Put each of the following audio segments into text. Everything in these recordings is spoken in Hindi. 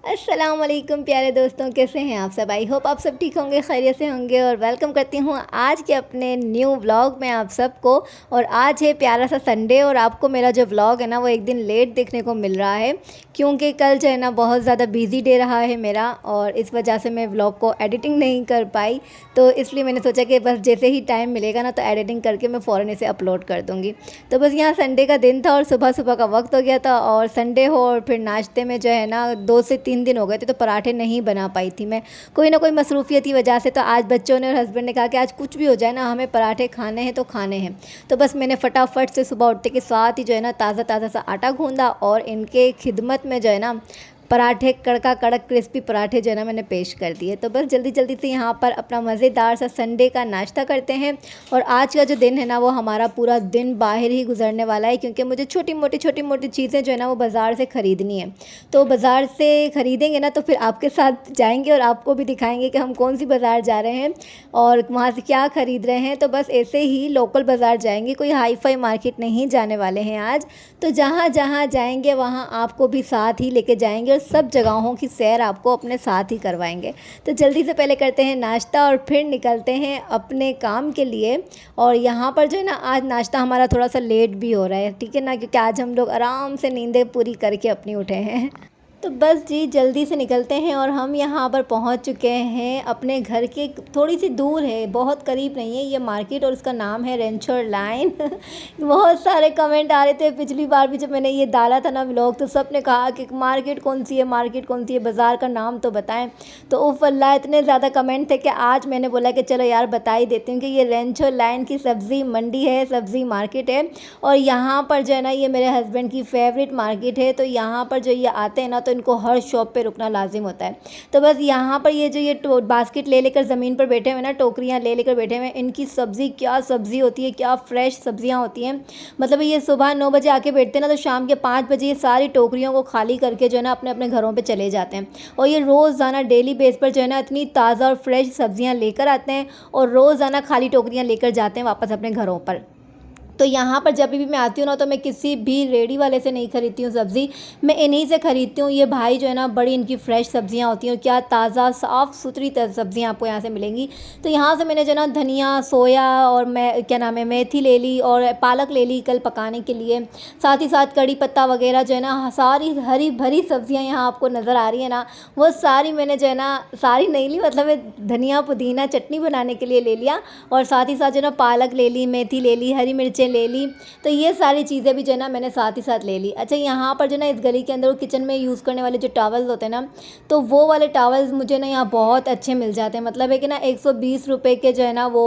अस्सलाम वालेकुम प्यारे दोस्तों, कैसे हैं आप सब। आई होप आप सब ठीक होंगे, खैरियत से होंगे। और वेलकम करती हूँ आज के अपने न्यू व्लॉग में आप सबको। और आज है प्यारा सा संडे और आपको मेरा जो व्लॉग है ना वो एक दिन लेट देखने को मिल रहा है, क्योंकि कल जो है ना बहुत ज़्यादा बिजी डे रहा है मेरा, और इस वजह से मैं व्लॉग को एडिटिंग नहीं कर पाई। तो इसलिए मैंने सोचा कि बस जैसे ही टाइम मिलेगा ना तो एडिटिंग करके मैं फ़ौरन इसे अपलोड कर दूँगी। तो बस यहाँ संडे का दिन था और सुबह सुबह का वक्त हो गया था, और संडे हो और फिर नाश्ते में जो है ना 2 से 3 दिन हो गए थे तो पराठे नहीं बना पाई थी मैं, कोई ना कोई मसरूफ़ियत की वजह से। तो आज बच्चों ने और हस्बैंड ने कहा कि आज कुछ भी हो जाए ना, हमें पराठे खाने हैं तो खाने हैं। तो बस मैंने फटाफट से सुबह उठते के साथ ही जो है ना ताज़ा ताज़ा सा आटा गूँधा और इनके खिदमत में जो है ना पराठे कड़का कड़क क्रिस्पी पराठे जो है ना मैंने पेश कर दिए। तो बस जल्दी जल्दी से यहाँ पर अपना मज़ेदार सा संडे का नाश्ता करते हैं। और आज का जो दिन है ना वो हमारा पूरा दिन बाहर ही गुजरने वाला है, क्योंकि मुझे छोटी मोटी चीज़ें जो है ना वो बाज़ार से ख़रीदनी है। तो बाज़ार से ख़रीदेंगे ना तो फिर आपके साथ जाएंगे और आपको भी दिखाएंगे कि हम कौन सी बाज़ार जा रहे हैं और वहाँ से क्या ख़रीद रहे हैं। तो बस ऐसे ही लोकल बाज़ार जाएंगे, कोई हाई फाई मार्केट नहीं जाने वाले हैं आज। तो जहाँ जहाँ जाएंगे वहाँ आपको भी साथ ही लेके जाएंगे और सब जगहों की सैर आपको अपने साथ ही करवाएंगे। तो जल्दी से पहले करते हैं नाश्ता और फिर निकलते हैं अपने काम के लिए। और यहाँ पर जो है ना आज नाश्ता हमारा थोड़ा सा लेट भी हो रहा है, ठीक है ना, क्योंकि आज हम लोग आराम से नींदें पूरी करके अपनी उठे हैं। तो बस जी जल्दी से निकलते हैं और हम यहाँ पर पहुँच चुके हैं अपने घर के, थोड़ी सी दूर है, बहुत करीब नहीं है ये मार्केट, और इसका नाम है रेंचर लाइन। बहुत सारे कमेंट आ रहे थे पिछली बार भी जब मैंने ये डाला था ना व्लॉग, तो सब ने कहा कि मार्केट कौन सी है, मार्केट कौन सी है, बाज़ार का नाम तो बताएं। तो उफ़ अल्लाह, इतने ज़्यादा कमेंट थे कि आज मैंने बोला कि चलो यार बता ही देती हूँ कि ये रेंचर लाइन की सब्ज़ी मंडी है, सब्ज़ी मार्केट है। और यहाँ पर जो है ना ये मेरे हस्बैंड की फेवरेट मार्केट है। तो यहाँ पर जो ये आते हैं ना तो इनको हर शॉप पे रुकना लाजिम होता है। तो बस यहाँ पर ये जो ये बास्केट ले लेकर ज़मीन पर बैठे हुए ना, टोकरियाँ ले लेकर बैठे हुए हैं, इनकी सब्ज़ी क्या सब्ज़ी होती है, क्या फ्रेश सब्ज़ियाँ होती हैं। मतलब ये सुबह 9 बजे आके बैठते हैं ना तो शाम के 5 बजे ये सारी टोकरियों को खाली करके जो है ना अपने अपने घरों पे चले जाते हैं। और ये रोज़ाना डेली बेस पर जो है ना इतनी ताज़ा और फ्रेश सब्ज़ियाँ लेकर आते हैं और रोज़ाना खाली टोकरियाँ लेकर जाते हैं वापस अपने घरों पर। तो यहाँ पर जब भी मैं आती हूँ ना तो मैं किसी भी रेडी वाले से नहीं खरीदती हूँ सब्ज़ी, मैं इन्हीं से खरीदती हूँ। ये भाई जो है ना बड़ी इनकी फ़्रेश सब्ज़ियाँ होती हैं और क्या ताज़ा साफ़ सुथरी सब्ज़ियाँ आपको यहाँ से मिलेंगी। तो यहाँ से मैंने जो है ना धनिया, सोया और मैं क्या नाम है मेथी ले ली और पालक ले ली कल पकाने के लिए। साथ ही साथ कड़ी पत्ता वगैरह जो है ना सारी हरी भरी सब्ज़ियाँ यहाँ आपको नज़र आ रही है ना, वो सारी मैंने जो है ना सारी नहीं ली, मतलब धनिया पुदीना चटनी बनाने के लिए ले लिया। और साथ ही साथ जो है ना पालक ले ली, मेथी ले ली, हरी मिर्चें ले ली। तो ये सारी चीज़ें भी जो है ना मैंने साथ ही साथ ले ली। अच्छा, यहाँ पर जो ना इस गली के अंदर वो किचन में यूज़ करने वाले जो टॉवल्स होते हैं ना, तो वो वाले टॉवल्स मुझे ना यहाँ बहुत अच्छे मिल जाते हैं। मतलब है कि ना 120 रुपये के जो है ना वो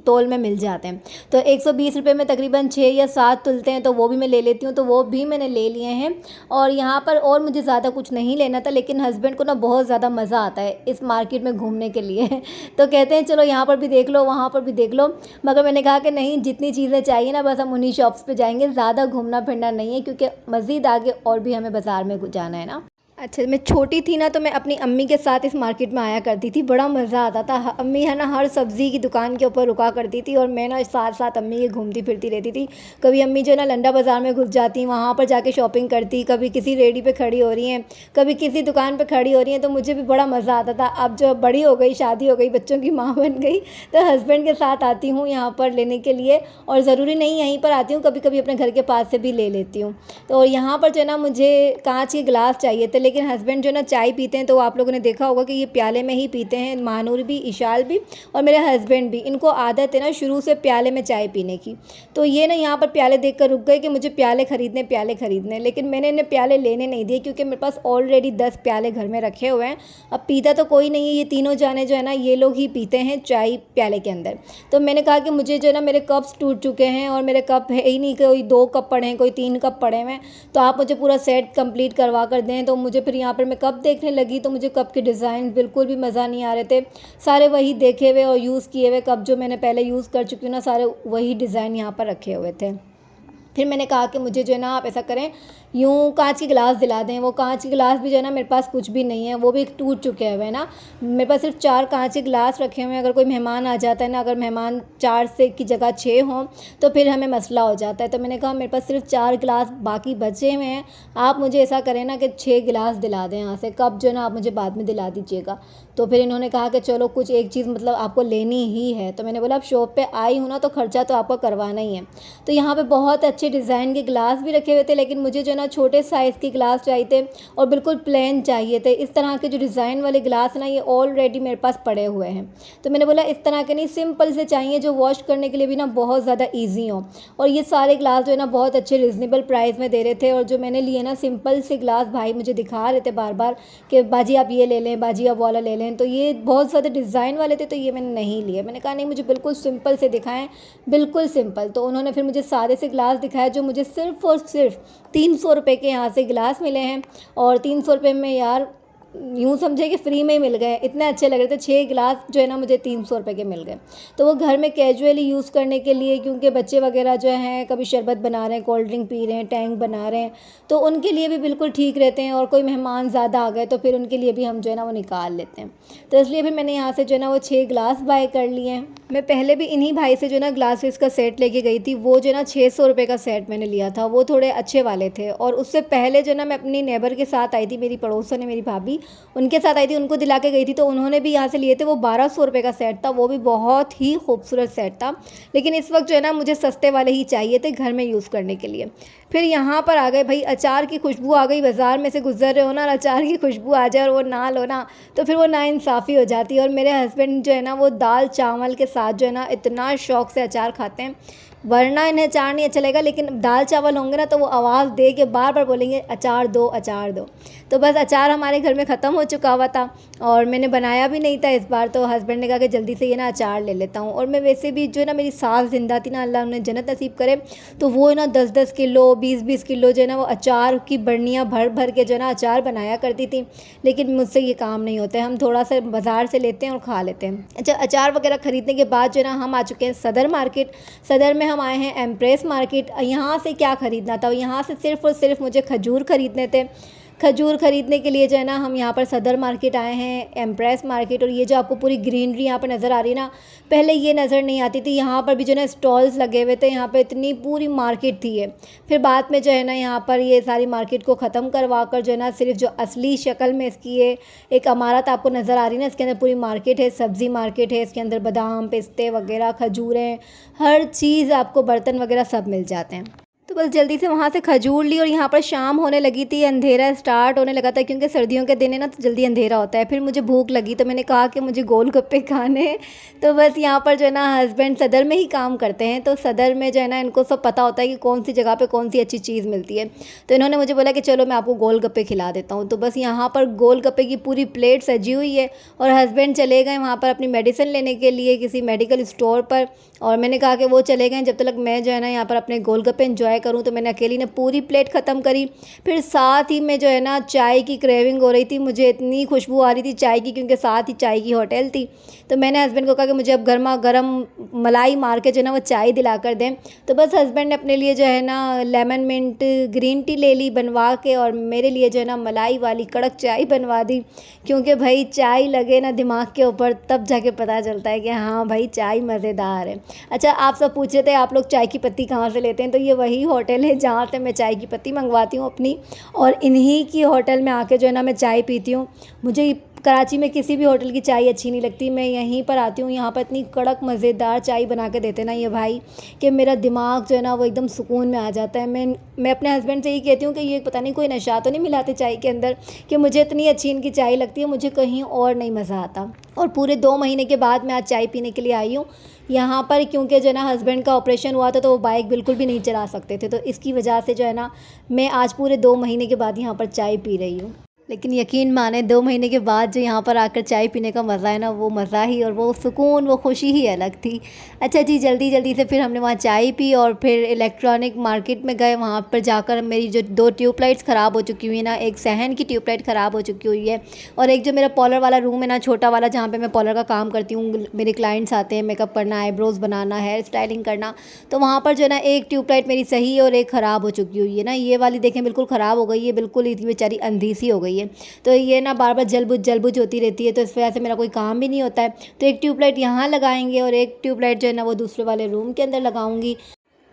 तोल में मिल जाते हैं। तो 120 रुपये में तकरीबन 6 या 7 तुलते हैं, तो वो भी मैं ले लेती हूँ। तो वो भी मैंने ले लिए हैं। और यहाँ पर और मुझे ज़्यादा कुछ नहीं लेना था, लेकिन हस्बैंड को ना बहुत ज़्यादा मज़ा आता है इस मार्केट में घूमने के लिए। तो कहते हैं चलो यहाँ पर भी देख लो, वहाँ पर भी देख लो। मगर मैंने कहा कि नहीं, जितनी चीज़ें चाहिए ना बस हम उन्हीं शॉप्स पे जाएंगे, ज़्यादा घूमना फिरना नहीं है, क्योंकि मज़ीद आगे और भी हमें बाज़ार में जाना है ना। अच्छा, मैं छोटी थी ना तो मैं अपनी अम्मी के साथ इस मार्केट में आया करती थी, बड़ा मज़ा आता था। अम्मी है ना हर सब्ज़ी की दुकान के ऊपर रुका करती थी और मैं ना साथ साथ अम्मी के घूमती फिरती रहती थी। कभी अम्मी जो है ना लंडा बाज़ार में घुस जाती, वहाँ पर जाके शॉपिंग करती, कभी किसी रेडी पे खड़ी हो रही हैं, कभी किसी दुकान पे खड़ी हो रही हैं। तो मुझे भी बड़ा मज़ा आता था। अब जब बड़ी हो गई, शादी हो गई, बच्चों की माँ बन गई, तो हस्बैंड के साथ आती हूँ यहाँ पर लेने के लिए। और ज़रूरी नहीं यहीं पर आती हूँ, कभी कभी अपने घर के पास से भी ले लेती हूँ। तो यहाँ पर जो है ना मुझे कांच के गिलास चाहिए थे, लेकिन हस्बैंड जो है ना चाय पीते हैं, तो आप लोगों ने देखा होगा कि ये प्याले में ही पीते हैं। महानूर भी, इशाल भी और मेरे हस्बैंड भी, इनको आदत है ना शुरू से प्याले में चाय पीने की। तो ये ना यहाँ पर प्याले देखकर रुक गए कि मुझे प्याले ख़रीदने, लेकिन मैंने इन्हें प्याले लेने नहीं दिए, क्योंकि मेरे पास ऑलरेडी 10 प्याले घर में रखे हुए हैं। अब पीता तो कोई नहीं है, ये तीनों जाने जो है ना ये लोग ही पीते हैं चाय प्याले के अंदर। तो मैंने कहा कि मुझे जो है ना मेरे कप्स टूट चुके हैं और मेरे कप है ही नहीं, कोई 2 कप पड़े हैं, कोई 3 कप पड़े हुए हैं, तो आप मुझे पूरा सेट कंप्लीट करवा कर दें। तो मुझे फिर यहाँ पर मैं कप देखने लगी, तो मुझे कप के डिज़ाइन बिल्कुल भी मज़ा नहीं आ रहे थे। सारे वही देखे हुए और यूज़ किए हुए कप जो मैंने पहले यूज़ कर चुकी हूँ ना, सारे वही डिज़ाइन यहाँ पर रखे हुए थे। फिर मैंने कहा कि मुझे जो है ना आप ऐसा करें यूँ कांच के गिलास दिला दें। वो कांच के गिलास भी जो है ना मेरे पास कुछ भी नहीं है, वो भी टूट चुके हुए हैं ना। मेरे पास सिर्फ 4 कांच के गिलास रखे हुए हैं। अगर कोई मेहमान आ जाता है ना, अगर मेहमान 4 से की जगह 6 हों तो फिर हमें मसला हो जाता है। तो मैंने कहा मेरे पास सिर्फ 4 गिलास बाकी बचे हुए हैं, आप मुझे ऐसा करें ना कि 6 गिलास दिला दें यहाँ से, कप जो है ना आप मुझे बाद में दिला दीजिएगा। तो फिर इन्होंने कहा कि चलो कुछ एक चीज़ मतलब आपको लेनी ही है। तो मैंने बोला अब शॉप पे आई हूँ ना तो खर्चा तो आपको करवाना ही है। तो यहाँ पे बहुत अच्छे डिज़ाइन के गिलास भी रखे हुए थे, लेकिन मुझे जो है ना छोटे साइज़ के गिलास चाहिए थे और बिल्कुल प्लेन चाहिए थे। इस तरह के जो डिज़ाइन वाले गिलास ना ये ऑलरेडी मेरे पास पड़े हुए हैं। तो मैंने बोला इस तरह के नहीं, सिंपल से चाहिए जो वॉश करने के लिए भी ना बहुत ज़्यादा ईजी हो। और ये सारे गिलास जो है ना बहुत अच्छे रिजनेबल प्राइस में दे रहे थे। और जो मैंने लिए ना सिंपल से गिलास, भाई मुझे दिखा रहे थे बार बार कि बाजी आप ये ले लें, बाजी आप वाला ले लें। तो ये बहुत ज़्यादा डिज़ाइन वाले थे तो ये मैंने नहीं लिए। मैंने कहा नहीं, मुझे बिल्कुल सिंपल से दिखाएं, बिल्कुल सिंपल। तो उन्होंने फिर मुझे सादे से गिलास दिखाया जो मुझे सिर्फ़ और सिर्फ 300 रुपये के यहाँ से गिलास मिले हैं। और 300 रुपये में यार यूँ समझे कि फ्री में ही मिल गए, इतने अच्छे लग रहे थे। 6 गिलास जो है ना मुझे 300 रुपये के मिल गए। तो वो घर में कैजुअली यूज़ करने के लिए, क्योंकि बच्चे वगैरह जो हैं कभी शरबत बना रहे हैं, कोल्ड ड्रिंक पी रहे हैं, टैंक बना रहे हैं, तो उनके लिए भी बिल्कुल ठीक रहते हैं। और कोई मेहमान ज़्यादा आ गए तो फिर उनके लिए भी हम जो है ना वो निकाल लेते हैं। तो इसलिए फिर मैंने यहाँ से जो है ना वो 6 गिलास बाय कर लिए हैं। मैं पहले भी इन्हीं भाई से जो है ना ग्लासेस का सेट लेके गई थी। वो जो है ना 600 रुपये का सेट मैंने लिया था, वो थोड़े अच्छे वाले थे। और उससे पहले जो है ना मैं अपनी नेबर के साथ आई थी, मेरी पड़ोसन है मेरी भाभी, उनके साथ आई थी, उनको दिला के गई थी। तो उन्होंने भी यहाँ से लिए थे, वो 1200 रुपये का सेट था, वो भी बहुत ही खूबसूरत सेट था। लेकिन इस वक्त जो है ना मुझे सस्ते वाले ही चाहिए थे घर में यूज़ करने के लिए। फिर यहाँ पर आ गए भाई, अचार की खुशबू आ गई। बाज़ार में से गुजर रहे हो ना और अचार की खुशबू आ जाए और वो ना लो ना तो फिर वो नाइंसाफ़ी हो जाती है। और मेरे हस्बैंड जो है ना वो दाल चावल के साथ जो है ना इतना शौक़ से अचार खाते हैं, वरना इन्हें अचार नहीं अच्छा लगेगा, लेकिन दाल चावल होंगे ना तो वो आवाज़ दे के बार बार बोलेंगे अचार दो, अचार दो। तो बस अचार हमारे घर में ख़त्म हो चुका हुआ था और मैंने बनाया भी नहीं था इस बार। तो हस्बैंड ने कहा कि जल्दी से ये ना अचार ले लेता हूँ। और मैं वैसे भी जो है ना, मेरी सास ज़िंदा थी ना, अल्लाह उन्हें जन्नत नसीब करे, तो वो ना 10-10 किलो 20-20 किलो जो है ना वो अचार की बर्नियाँ भर भर के जो है ना अचार बनाया करती थी। लेकिन मुझसे ये काम नहीं होता है, हम थोड़ा सा बाज़ार से लेते हैं और खा लेते हैं। अच्छा, अचार वगैरह ख़रीदने के बाद जो है ना हम आ चुके हैं सदर मार्केट। सदर में हम आए हैं एम्प्रेस मार्केट। यहाँ से क्या ख़रीदना था, यहाँ से सिर्फ़ और सिर्फ मुझे खजूर ख़रीदने थे। खजूर ख़रीदने के लिए जो है ना हम यहाँ पर सदर मार्केट आए हैं, एम्प्रेस मार्केट। और ये जो आपको पूरी ग्रीनरी यहाँ पर नज़र आ रही है ना, पहले ये नज़र नहीं आती थी। यहाँ पर भी जो है ना स्टॉल्स लगे हुए थे, यहाँ पे इतनी पूरी मार्केट थी। है फिर बाद में जो है ना यहाँ पर ये सारी मार्केट को ख़त्म करवा कर जो है ना सिर्फ जो असली शक्ल में इसकी ये एक इमारत आपको नज़र आ रही है ना, इसके अंदर पूरी मार्केट है, सब्ज़ी मार्केट है। इसके अंदर बादाम, पिस्ते वगैरह, खजूरें, हर चीज़ आपको, बर्तन वगैरह सब मिल जाते हैं। तो बस जल्दी से वहाँ से खजूर ली और यहाँ पर शाम होने लगी थी, अंधेरा स्टार्ट होने लगा था, क्योंकि सर्दियों के दिन है ना तो जल्दी अंधेरा होता है। फिर मुझे भूख लगी तो मैंने कहा कि मुझे गोलगप्पे खाने हैं। तो बस यहाँ पर जो है ना हस्बैंड सदर में ही काम करते हैं, तो सदर में जो है ना इनको सब पता होता है कि कौन सी जगह पे कौन सी अच्छी चीज़ मिलती है। तो इन्होंने मुझे बोला कि चलो मैं आपको गोलगप्पे खिला देता हूँ। तो बस यहाँ पर गोलगप्पे की पूरी प्लेट सजी हुई है और हस्बैंड चले गए वहाँ पर अपनी मेडिसिन लेने के लिए किसी मेडिकल स्टोर पर। और मैंने कहा कि वो चले गए, जब तक मैं जो है ना यहाँ पर अपने गोलगप्पे एंजॉय करूँ। तो मैंने अकेली ने पूरी प्लेट ख़त्म करी। फिर साथ ही में जो है ना चाय की क्रेविंग हो रही थी, मुझे इतनी खुशबू आ रही थी चाय की, क्योंकि साथ ही चाय की होटल थी। तो मैंने हस्बैंड को कहा कि मुझे अब गर्मा गर्म मलाई मार के जो है ना वो चाय दिला कर दें। तो बस हस्बैंड ने अपने लिए जो है ना लेमन मिंट ग्रीन टी ले ली बनवा के, और मेरे लिए जो है ना मलाई वाली कड़क चाय बनवा दी। क्योंकि भाई चाय लगे ना दिमाग के ऊपर तब जाके पता चलता है कि हाँ भाई चाय मज़ेदार है। अच्छा, आप सब पूछ रहे थे आप लोग चाय की पत्ती कहाँ से लेते हैं, तो ये वही होटल है जहाँ से मैं चाय की पत्ती मंगवाती हूँ अपनी, और इन्हीं की होटल में आके जो है ना मैं चाय पीती हूँ। मुझे कराची में किसी भी होटल की चाय अच्छी नहीं लगती, मैं यहीं पर आती हूँ। यहाँ पर इतनी कड़क मज़ेदार चाय बना के देते ना ये भाई कि मेरा दिमाग जो है ना वो एकदम सुकून में आ जाता है। मैं अपने हस्बैंड से यही कहती हूँ कि ये पता नहीं कोई नशा तो नहीं मिलाते चाय के अंदर, कि मुझे इतनी अच्छी इनकी चाय लगती है, मुझे कहीं और नहीं मज़ा आता। और पूरे 2 महीने के बाद मैं आज चाय पीने के लिए आई हूँ यहाँ पर, क्योंकि जो है ना हस्बैंड का ऑपरेशन हुआ था तो वो बाइक बिल्कुल भी नहीं चला सकते थे। तो इसकी वजह से जो है ना मैं आज पूरे 2 महीने के बाद यहाँ पर चाय पी रही हूँ। लेकिन यकीन माने 2 महीने के बाद जो यहाँ पर आकर चाय पीने का मज़ा है ना, वो मज़ा ही और वो सुकून, वो खुशी ही अलग थी। अच्छा जी, जल्दी-जल्दी से फिर हमने वहाँ चाय पी और फिर इलेक्ट्रॉनिक मार्केट में गए। वहाँ पर जाकर मेरी जो 2 ट्यूबलाइट्स ख़राब हो चुकी हुई है ना, एक सहन की ट्यूबलाइट ख़राब हो चुकी हुई है और एक जो मेरा पार्लर वाला रूम है ना, छोटा वाला, जहाँ पे मैं पार्लर का काम करती हूँ, मेरे क्लाइंट्स आते हैं, मेकअप करना, आईब्रोज़ बनाना, हेयर स्टाइलिंग करना, तो वहाँ पर जो है ना एक ट्यूबलाइट मेरी सही है और एक ख़राब हो चुकी हुई है ना। ये वाली देखें बिल्कुल ख़राब हो गई है, बिल्कुल ही बेचारी अंधी सी हो गई है। तो ये ना बार-बार जल-बुझ होती रहती है, तो इस वजह से मेरा कोई काम भी नहीं होता है। तो एक ट्यूबलाइट यहाँ लगाएँगे और एक ट्यूबलाइट जो है ना वो दूसरे वाले रूम के अंदर लगाऊँगी।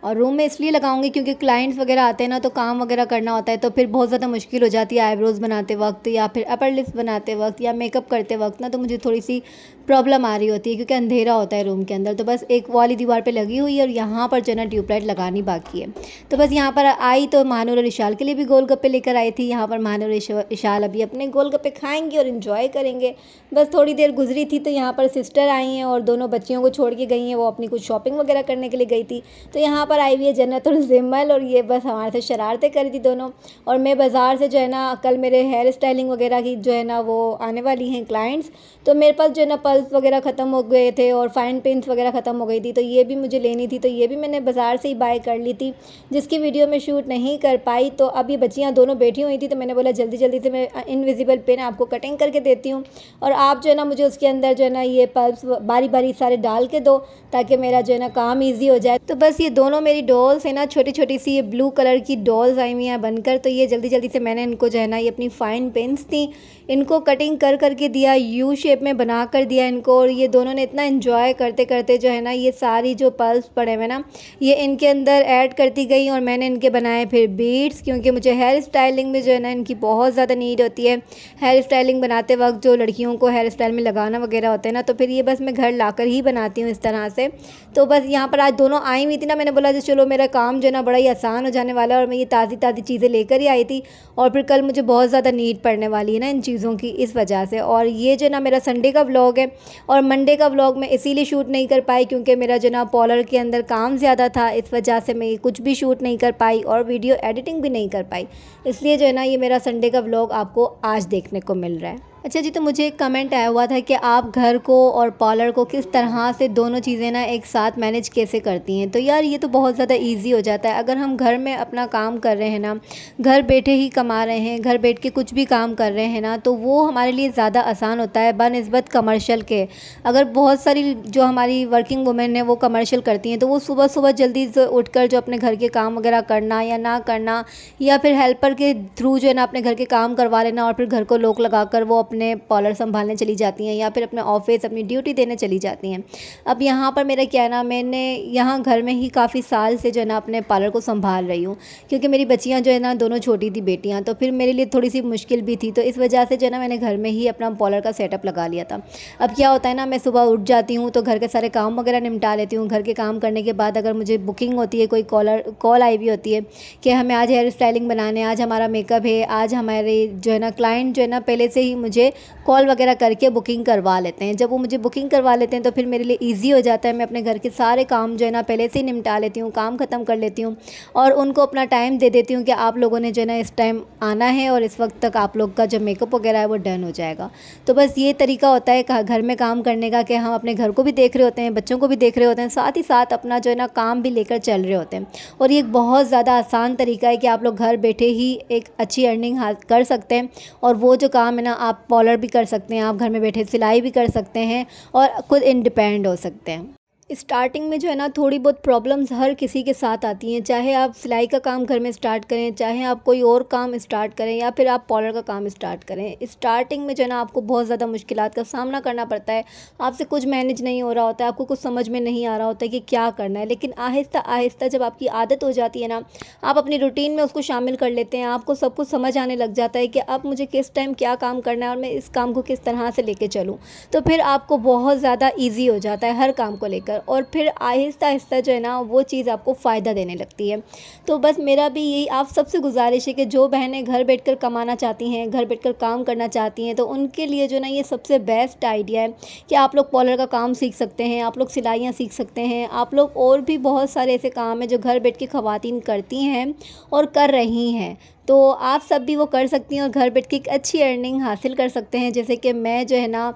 और रूम में इसलिए लगाऊंगी क्योंकि क्लाइंट्स वगैरह आते हैं ना, तो काम वगैरह करना होता है, तो फिर बहुत ज़्यादा मुश्किल हो जाती है आईब्रोज़ बनाते वक्त या फिर अपर लिप्स बनाते वक्त या मेकअप करते वक्त ना, तो मुझे थोड़ी सी प्रॉब्लम आ रही होती है क्योंकि अंधेरा होता है रूम के अंदर। तो बस एक वाली दीवार पे लगी हुई है और यहाँ पर जो है ना ट्यूबलाइट लगानी बाकी है। तो बस यहाँ पर आई तो महानूर और इशाल के लिए भी गोलगप्पे लेकर आई थी। यहाँ पर महानूर और इशाल अभी अपने गोलगप्पे खाएंगे और इन्जॉय करेंगे। बस थोड़ी देर गुजरी थी तो यहाँ पर सिस्टर आई हैं और दोनों बच्चियों को छोड़ के गई हैं, वो अपनी कुछ शॉपिंग वगैरह करने के लिए गई थी। तो यहाँ पर आई हुई है जन्नत और जिम्मल और ये बस हमारे से शरारतें करी थी दोनों। और मैं बाज़ार से जो है ना, कल मेरे हेयर स्टाइलिंग वगैरह की जो है ना वो आने वाली हैं क्लाइंट्स, तो मेरे पास जो है ना पल्स वगैरह ख़त्म हो गए थे और फाइन पेंस वगैरह ख़त्म हो गई थी, तो ये भी मुझे लेनी थी, तो ये भी मैंने बाज़ार से ही बाय कर ली थी, जिसकी वीडियो में शूट नहीं कर पाई। तो अब ये बच्चियाँ दोनों बैठी हुई थी, तो मैंने बोला जल्दी जल्दी से मैं इनविजिबल पेन आपको कटिंग करके देती हूँ और आप जो है ना मुझे उसके अंदर जो है ना ये पल्स बारी बारी सारे डाल के दो, ताकि मेरा जो है ना काम ईजी हो जाए। तो बस ये दोनों मेरी डॉल्स है ना, छोटी छोटी सी ये ब्लू कलर की डॉल्स आई हुई हैं बनकर, तो ये जल्दी जल्दी से मैंने इनको जो है ना, ये अपनी फाइन पेन्स थी, इनको कटिंग कर करके दिया, यू शेप में बना कर दिया इनको। और ये दोनों ने इतना इन्जॉय करते करते जो है ना, ये सारी जो पल्स पड़े हुए ना, ये इनके अंदर ऐड करती गई और मैंने इनके बनाए फिर बीड्स, क्योंकि मुझे हेयर स्टाइलिंग में जो है ना इनकी बहुत ज़्यादा नीड होती है। हेयर स्टाइलिंग बनाते वक्त जो लड़कियों को हेयर स्टाइल में लगाना वगैरह होता है ना, तो फिर ये बस मैं घर लाकर ही बनाती हूँ इस तरह से। तो बस यहाँ पर आज दोनों आई हुई थी ना, मैंने बोला चलो मेरा काम जो है ना बड़ा ही आसान हो जाने वाला है, और मैं ये ताज़ी ताज़ी चीज़ें लेकर ही आई थी और फिर कल मुझे बहुत ज़्यादा नीड पड़ने वाली है ना इन चीज़ों की, इस वजह से। और ये जो ना मेरा संडे का व्लॉग है और मंडे का व्लॉग मैं इसीलिए शूट नहीं कर पाई क्योंकि मेरा जो ना पार्लर के अंदर काम ज़्यादा था, इस वजह से मैं कुछ भी शूट नहीं कर पाई और वीडियो एडिटिंग भी नहीं कर पाई, इसलिए जो है ना ये मेरा संडे का व्लॉग आपको आज देखने को मिल रहा है। अच्छा जी, तो मुझे एक कमेंट आया हुआ था कि आप घर को और पार्लर को किस तरह से दोनों चीज़ें ना एक साथ मैनेज कैसे करती हैं। तो यार ये तो बहुत ज़्यादा इजी हो जाता है, अगर हम घर में अपना काम कर रहे हैं ना, घर बैठे ही कमा रहे हैं, घर बैठ के कुछ भी काम कर रहे हैं ना, तो वो हमारे लिए ज़्यादा आसान होता है बनिस्बत कमर्शियल के। अगर बहुत सारी जो हमारी वर्किंग वुमेन है वो कमर्शियल करती हैं, तो वो सुबह सुबह जल्दी से उठकर जो अपने घर के काम वगैरह करना या ना करना, या फिर हेल्पर के थ्रू जो है ना अपने घर के काम करवा लेना और फिर घर को लॉक लगाकर वो अपने पार्लर संभालने चली जाती हैं या फिर अपने ऑफिस अपनी ड्यूटी देने चली जाती हैं। अब यहाँ पर मेरा क्या है ना, मैंने यहाँ घर में ही काफ़ी साल से जो है ना अपने पार्लर को संभाल रही हूँ, क्योंकि मेरी बच्चियाँ जो है ना दोनों छोटी थी बेटियाँ, तो फिर मेरे लिए थोड़ी सी मुश्किल भी थी, तो इस वजह से जो है ना मैंने घर में ही अपना पार्लर का सेटअप लगा लिया था। अब क्या होता है ना, मैं सुबह उठ जाती हूँ तो घर के सारे काम वगैरह निपटा लेती हूँ। घर के काम करने के बाद अगर मुझे बुकिंग होती है, कोई कॉल आई हुई होती है कि हमें आज हेयर स्टाइलिंग बनाने, आज हमारा मेकअप है, आज हमारे जो है ना क्लाइंट जो है ना पहले से ही मुझे कॉल वगैरह करके बुकिंग करवा लेते हैं। जब वो मुझे बुकिंग करवा लेते हैं तो फिर मेरे लिए ईजी हो जाता है, मैं अपने घर के सारे काम जो है ना पहले से ही निपटा लेती हूँ, काम ख़त्म कर लेती हूँ और उनको अपना टाइम दे देती हूँ कि आप लोगों ने जो है ना इस टाइम आना है और इस वक्त तक आप लोग का जो मेकअप वगैरह है वो डन हो जाएगा। तो बस ये तरीका होता है घर में काम करने का कि हम अपने घर को भी देख रहे होते हैं, बच्चों को भी देख रहे होते हैं, साथ ही साथ अपना जो है ना काम भी लेकर चल रहे होते हैं। और ये एक बहुत ज़्यादा आसान तरीका है कि आप लोग घर बैठे ही एक अच्छी अर्निंग कर सकते हैं, और वो जो काम है ना आप पार्लर भी कर सकते हैं, आप घर में बैठे सिलाई भी कर सकते हैं और खुद इंडिपेंडेंट हो सकते हैं। स्टार्टिंग में जो है ना थोड़ी बहुत प्रॉब्लम्स हर किसी के साथ आती हैं, चाहे आप सिलाई का काम घर में स्टार्ट करें, चाहे आप कोई और काम स्टार्ट करें या फिर आप पार्लर का काम स्टार्ट करें। स्टार्टिंग में जो है ना आपको बहुत ज़्यादा मुश्किलात का सामना करना पड़ता है, आपसे कुछ मैनेज नहीं हो रहा होता है, आपको कुछ समझ में नहीं आ रहा होता है कि क्या करना है। लेकिन आहिस्ता आहिस्ता जब आपकी आदत हो जाती है ना, आप अपनी रूटीन में उसको शामिल कर लेते हैं, आपको सब कुछ समझ आने लग जाता है कि अब मुझे किस टाइम क्या काम करना है और मैं इस काम को किस तरह से लेके चलूँ, तो फिर आपको बहुत ज़्यादा ईजी हो जाता है हर काम को लेकर। अंदर, और फिर आहिस्ता आहिस्ता जो है ना वो चीज़ आपको फ़ायदा देने लगती है। तो बस मेरा भी यही आप सबसे गुजारिश है कि जो बहनें घर बैठकर कमाना चाहती हैं, घर बैठकर काम करना चाहती हैं, तो उनके लिए जो ना ये सबसे बेस्ट आइडिया है कि आप लोग पार्लर का काम सीख सकते हैं, आप लोग सिलाइयाँ सीख सकते हैं, आप लोग और भी बहुत सारे ऐसे काम हैं जो घर बैठ के ख़वातीन करती हैं और कर रही हैं। तो आप सब भी वो कर सकती हैं और घर बैठ के एक अच्छी अर्निंग हासिल कर सकते हैं। जैसे कि मैं जो है ना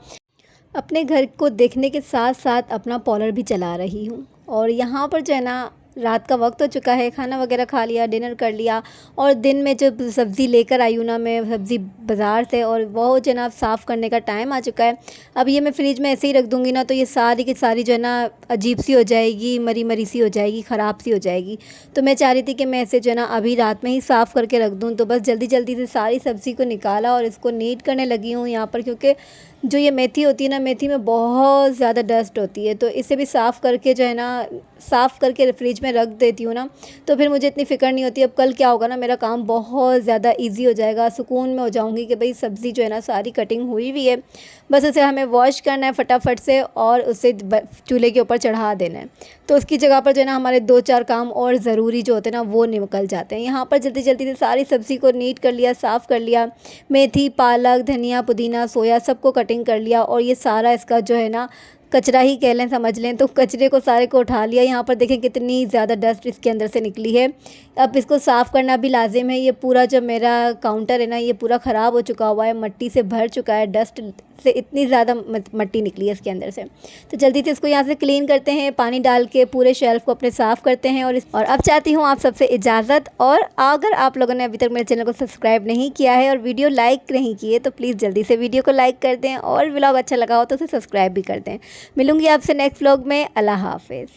अपने घर को देखने के साथ साथ अपना पार्लर भी चला रही हूँ, और यहाँ पर जो है ना रात का वक्त हो चुका है, खाना वगैरह खा लिया, डिनर कर लिया, और दिन में जब सब्ज़ी लेकर आई हूँ ना मैं सब्ज़ी बाज़ार से, और वो जनाब साफ़ करने का टाइम आ चुका है। अब ये मैं फ्रिज में ऐसे ही रख दूँगी ना तो ये सारी की सारी जो है ना अजीब सी हो जाएगी, मरी मरी सी हो जाएगी, ख़राब सी हो जाएगी। तो मैं चाह रही थी कि मैं ऐसे जो है ना अभी रात में ही साफ़ करके रख दूँ। तो बस जल्दी जल्दी से सारी सब्ज़ी को निकाला और इसको नीट करने लगी हूँ यहाँ पर, क्योंकि जो ये मेथी होती है ना, मेथी में बहुत ज़्यादा डस्ट होती है। तो इसे भी साफ़ करके जो है ना साफ़ करके फ्रिज में रख देती हूँ ना, तो फिर मुझे इतनी फ़िक्र नहीं होती। अब कल क्या होगा ना, मेरा काम बहुत ज़्यादा इजी हो जाएगा, सुकून में हो जाऊँगी कि भाई सब्ज़ी जो है ना सारी कटिंग हुई हुई है, बस उसे हमें वॉश करना है फटाफट से और उसे चूल्हे के ऊपर चढ़ा देना है। तो उसकी जगह पर जो है ना हमारे 2-4 काम और ज़रूरी जो होते हैं ना वो निकल जाते हैं। यहाँ पर जल्दी जल्दी से सारी सब्ज़ी को नीट कर लिया, साफ़ कर लिया, मेथी, पालक, धनिया, पुदीना, सोया सबको कटिंग कर लिया, और ये सारा इसका जो है ना कचरा ही कह लें, समझ लें, तो कचरे को सारे को उठा लिया। यहाँ पर देखें कितनी ज़्यादा डस्ट इसके अंदर से निकली है। अब इसको साफ़ करना भी लाजिम है। ये पूरा जो मेरा काउंटर है ना ये पूरा ख़राब हो चुका हुआ है, मिट्टी से भर चुका है, डस्ट से इतनी ज़्यादा मिट्टी निकली है इसके अंदर से। तो जल्दी से इसको यहाँ से क्लीन करते हैं, पानी डाल के पूरे शेल्फ़ को अपने साफ़ करते हैं। और अब चाहती हूँ आप सबसे इजाज़त, और अगर आप लोगों ने अभी तक मेरे चैनल को सब्सक्राइब नहीं किया है और वीडियो लाइक नहीं किए तो प्लीज़ जल्दी से वीडियो को लाइक कर दें, और व्लॉग अच्छा लगा हो तो उसे सब्सक्राइब भी कर दें। मिलूँगी आपसे नेक्स्ट व्लॉग में। अल्लाह हाफ़िज़।